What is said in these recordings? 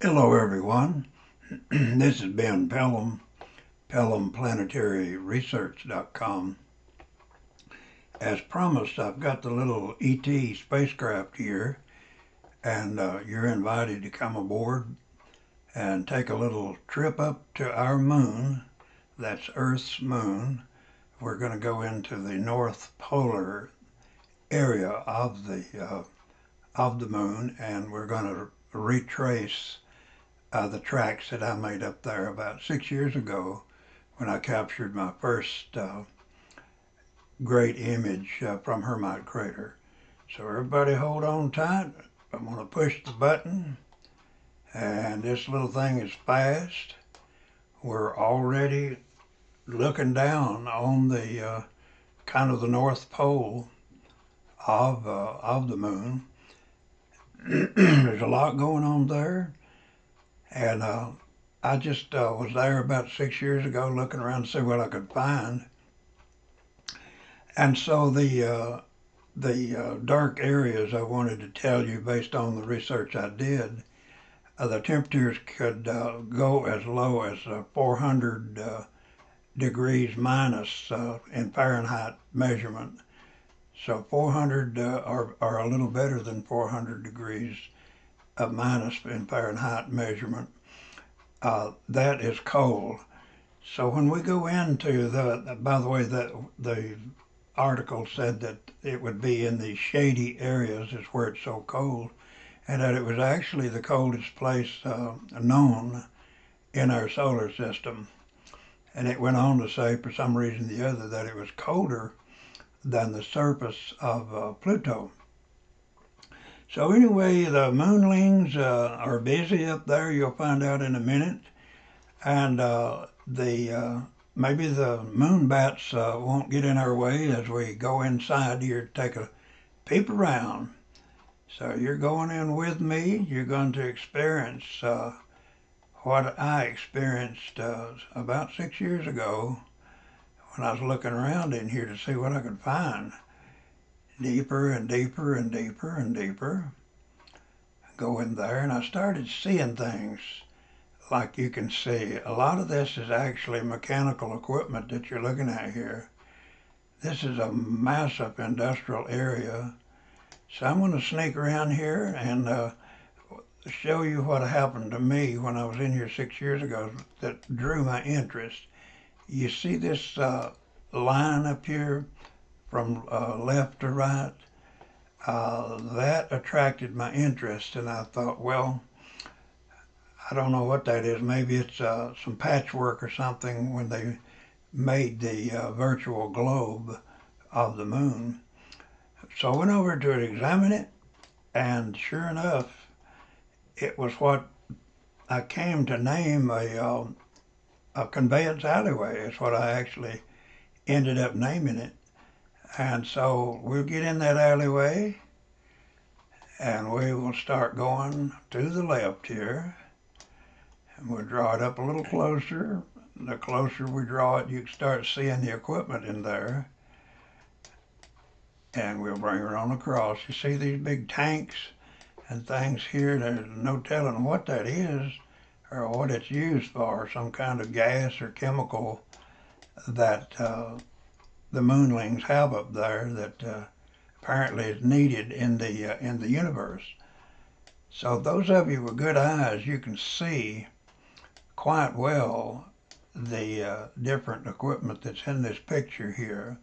Hello everyone, this has been Pellom, PellomPlanetaryResearch.com. As promised, I've got the little ET spacecraft here, and you're invited to come aboard and take a little trip up to our moon. That's Earth's moon. We're going to go into the North Polar area of the moon, and we're going to retrace the tracks that I made up there about 6 years ago when I captured my first great image from Hermite Crater. So everybody hold on tight. I'm going to push the button, and this little thing is fast. We're already looking down on the kind of the North Pole of the moon. There's a lot going on there. And I just was there about 6 years ago looking around to see what I could find. And so the dark areas I wanted to tell you based on the research I did, the temperatures could go as low as 400 degrees minus in Fahrenheit measurement. So 400 are a little better than 400 degrees minus in Fahrenheit measurement. That is cold. So when we go into by the way, the article said that it would be in the shady areas is where it's so cold, and that it was actually the coldest place known in our solar system. And it went on to say, for some reason or the other, that it was colder than the surface of Pluto. So anyway, the moonlings are busy up there. You'll find out in a minute. And maybe the moon bats won't get in our way as we go inside here to take a peep around. So you're going in with me. You're going to experience what I experienced about 6 years ago when I was looking around in here to see what I could find. Deeper and deeper and deeper and deeper. Go in there, and I started seeing things like you can see. A lot of this is actually mechanical equipment that you're looking at here. This is a massive industrial area. So I'm going to sneak around here and show you what happened to me when I was in here 6 years ago that drew my interest. You see this line up here from left to right? That attracted my interest, and I thought, well, I don't know what that is. Maybe it's some patchwork or something when they made the virtual globe of the moon. So I went over to examine it, and sure enough, it was what I came to name a conveyance alleyway. It's what I actually ended up naming it. And so we'll get in that alleyway, and we will start going to the left here. And we'll draw it up a little closer. The closer we draw it, you can start seeing the equipment in there. And we'll bring her on across. You see these big tanks and things here? There's no telling what that is or what it's used for. Some kind of gas or chemical that the moonlings have up there that apparently is needed in the universe. So those of you with good eyes, you can see quite well the different equipment that's in this picture here.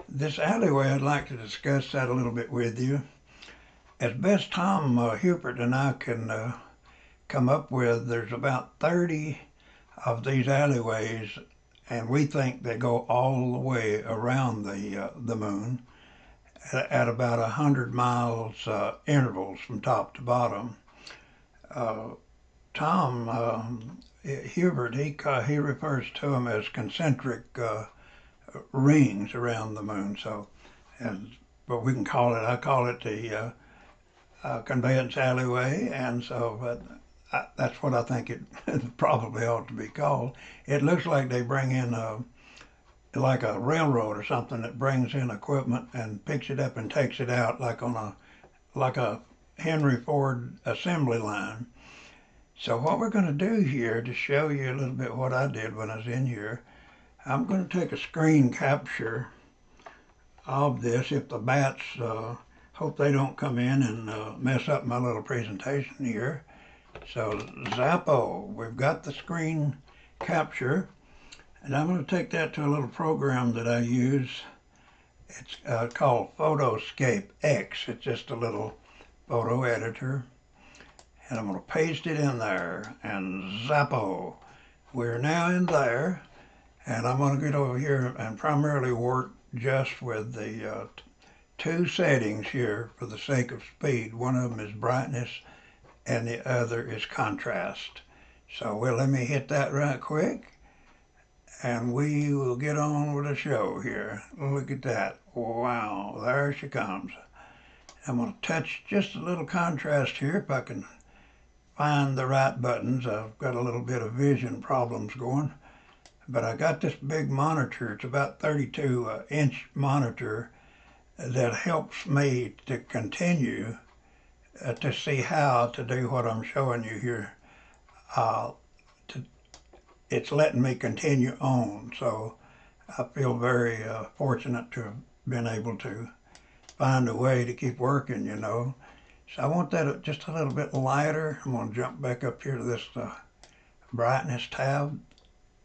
This alleyway, I'd like to discuss that a little bit with you. As best Tom Hubert and I can come up with, there's about 30 of these alleyways, and we think they go all the way around the moon at about 100 miles intervals from top to bottom. Tom Hubert, he refers to them as concentric rings around the moon. So, but we can call it, I call it the conveyance alleyway, and so that's what I think it probably ought to be called. It looks like they bring in like a railroad or something that brings in equipment and picks it up and takes it out like a Henry Ford assembly line. So what we're going to do here to show you a little bit what I did when I was in here, I'm going to take a screen capture of this if the bats, hope they don't come in and mess up my little presentation here. So Zappo, we've got the screen capture, and I'm going to take that to a little program that I use. It's called Photoscape X. It's just a little photo editor. And I'm going to paste it in there, and Zappo. We're now in there, and I'm going to get over here and primarily work just with the two settings here for the sake of speed. One of them is brightness, and the other is contrast. So let me hit that right quick, and we will get on with the show here. Look at that. Wow, there she comes. I'm going to touch just a little contrast here if I can find the right buttons. I've got a little bit of vision problems going, but I got this big monitor. It's about 32-inch monitor that helps me to continue to see how to do what I'm showing you here. It's letting me continue on, so I feel very fortunate to have been able to find a way to keep working, you know. So I want that just a little bit lighter. I'm going to jump back up here to this brightness tab.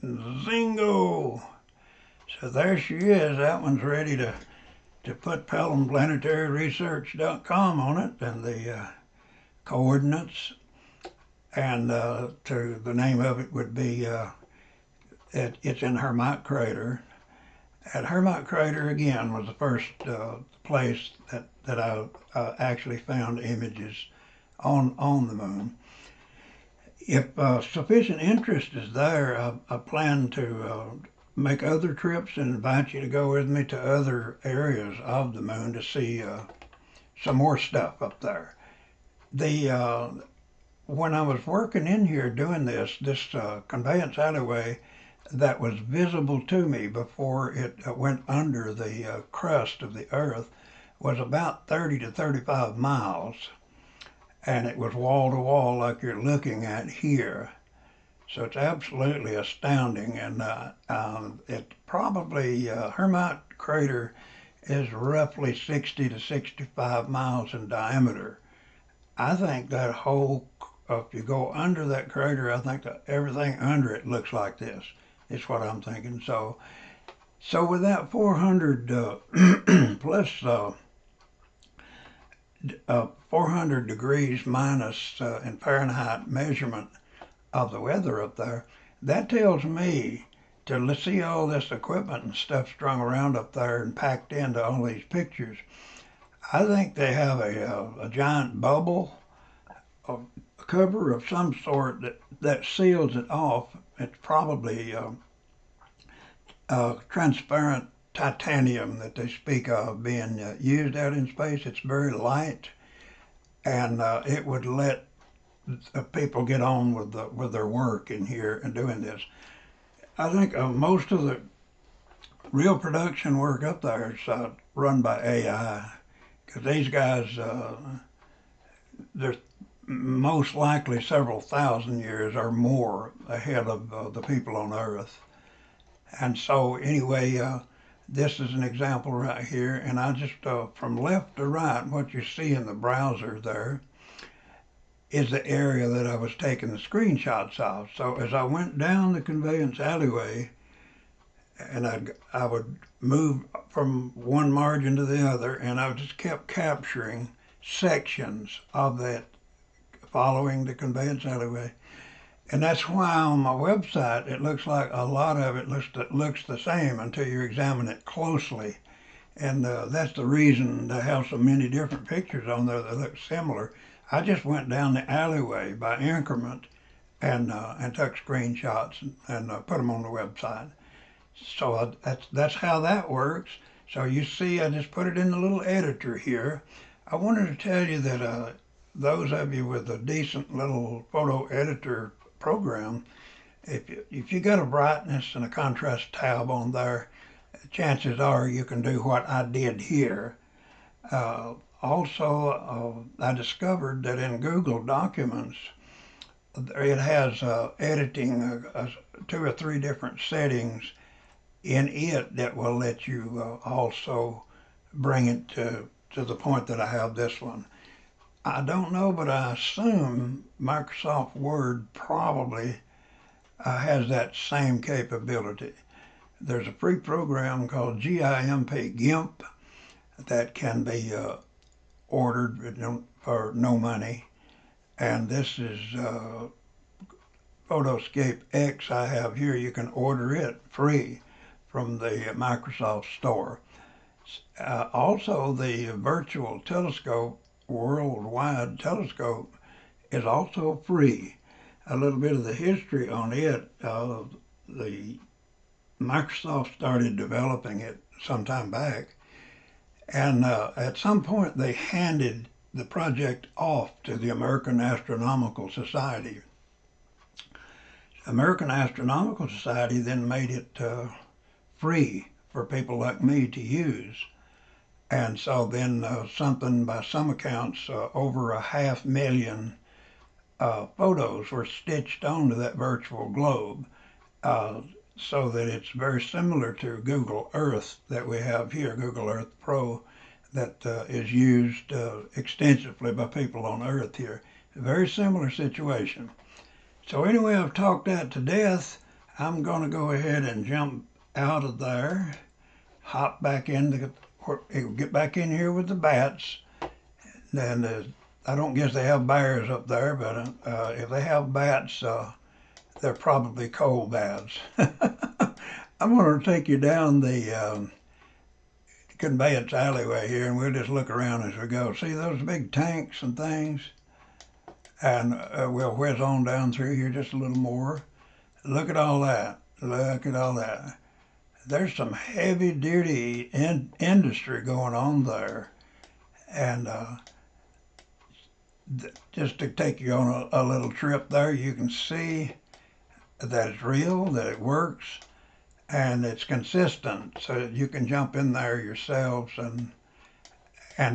Zingo! So there she is. That one's ready to put PellomPlanetaryResearch.com on it, and the coordinates, and to the name of it would be, it's in Hermite Crater. And Hermite Crater, again, was the first place that I actually found images on the moon. If sufficient interest is there, I plan to make other trips and invite you to go with me to other areas of the moon to see some more stuff up there. When I was working in here doing this conveyance alleyway that was visible to me before it went under the crust of the earth was about 30 to 35 miles, and it was wall to wall like you're looking at here. So it's absolutely astounding, and it probably, Hermite Crater is roughly 60 to 65 miles in diameter. I think that whole, if you go under that crater, I think that everything under it looks like this. It's what I'm thinking. So with that 400 plus 400 degrees minus in Fahrenheit measurement of the weather up there, that tells me to see all this equipment and stuff strung around up there and packed into all these pictures. I think they have a giant bubble, a cover of some sort that seals it off. It's probably transparent titanium that they speak of being used out in space. It's very light, and it would let people get on with their work in here and doing this. I think most of the real production work up there is run by AI, because these guys, they're most likely several thousand years or more ahead of the people on Earth. And so anyway, this is an example right here, and I just, from left to right, what you see in the browser there is the area that I was taking the screenshots of. So as I went down the conveyance alleyway, and I would move from one margin to the other, and I just kept capturing sections of that following the conveyance alleyway. And that's why on my website it looks like a lot of it looks the same until you examine it closely. And that's the reason to have so many different pictures on there that look similar. I just went down the alleyway by increment and took screenshots and put them on the website. So that's how that works. So you see, I just put it in the little editor here. I wanted to tell you that those of you with a decent little photo editor program, if you got a brightness and a contrast tab on there, chances are you can do what I did here. Also, I discovered that in Google Documents, it has editing, 2 or 3 different settings in it that will let you also bring it to the point that I have this one. I don't know, but I assume Microsoft Word probably has that same capability. There's a free program called GIMP that can be ordered for no money. And this is Photoscape X I have here. You can order it free from the Microsoft Store. Also, the virtual telescope, worldwide telescope, is also free. A little bit of the history on it. The Microsoft started developing it some time back, and at some point they handed the project off to the American Astronomical Society. American Astronomical Society then made it free for people like me to use. And so then something, by some accounts, over 500,000 photos were stitched onto that virtual globe, so that it's very similar to Google Earth that we have here, Google Earth Pro, that is used extensively by people on Earth here. A very similar situation. So anyway, I've talked that to death. I'm going to go ahead and jump out of there, hop back in, get back in here with the bats. And I don't guess they have bears up there, but if they have bats, they're probably coal bats. I'm going to take you down the conveyance alleyway here, and we'll just look around as we go. See those big tanks and things? And we'll whiz on down through here just a little more. Look at all that. Look at all that. There's some heavy-duty industry going on there. And just to take you on a little trip there, you can see that it's real, that it works, and it's consistent. So you can jump in there yourselves and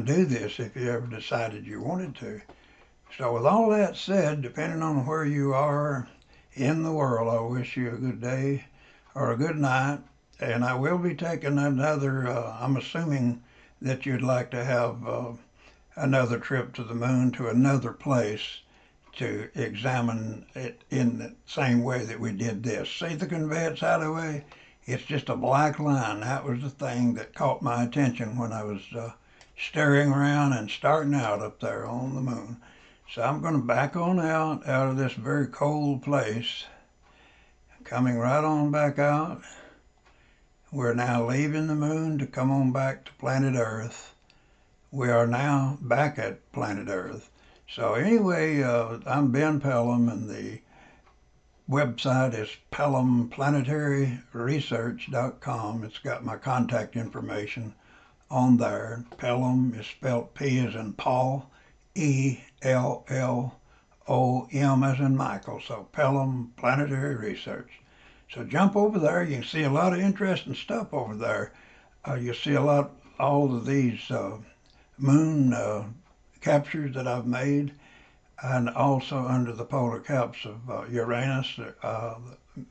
do this if you ever decided you wanted to. So with all that said, depending on where you are in the world, I wish you a good day or a good night. And I will be taking another, I'm assuming that you'd like to have another trip to the moon, to another place, to examine it in the same way that we did this. See the conveyance alleyway? It's just a black line. That was the thing that caught my attention when I was staring around and starting out up there on the moon. So I'm going to back on out of this very cold place, coming right on back out. We're now leaving the moon to come on back to planet Earth. We are now back at planet Earth. So anyway, I'm Ben Pellom, and the website is pellomplanetaryresearch.com. It's got my contact information on there. Pellom is spelled P as in Paul, E-L-L-O-M as in Michael. So Pellom Planetary Research. So jump over there. You can see a lot of interesting stuff over there. You'll see all of these moon captures that I've made, and also under the polar caps of Uranus,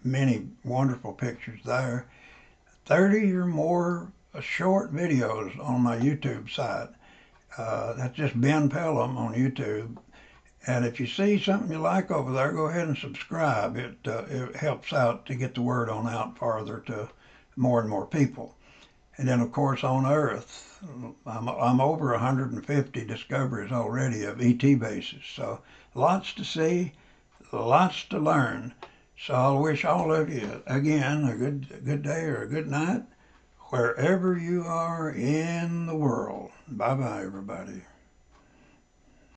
many wonderful pictures there. 30 or more short videos on my YouTube site. That's just Ben Pellom on YouTube. And if you see something you like over there, go ahead and subscribe. It helps out to get the word on out farther to more and more people. And then, of course, on Earth, I'm over 150 discoveries already of ET bases. So lots to see, lots to learn. So I'll wish all of you, again, a good day or a good night, wherever you are in the world. Bye-bye, everybody.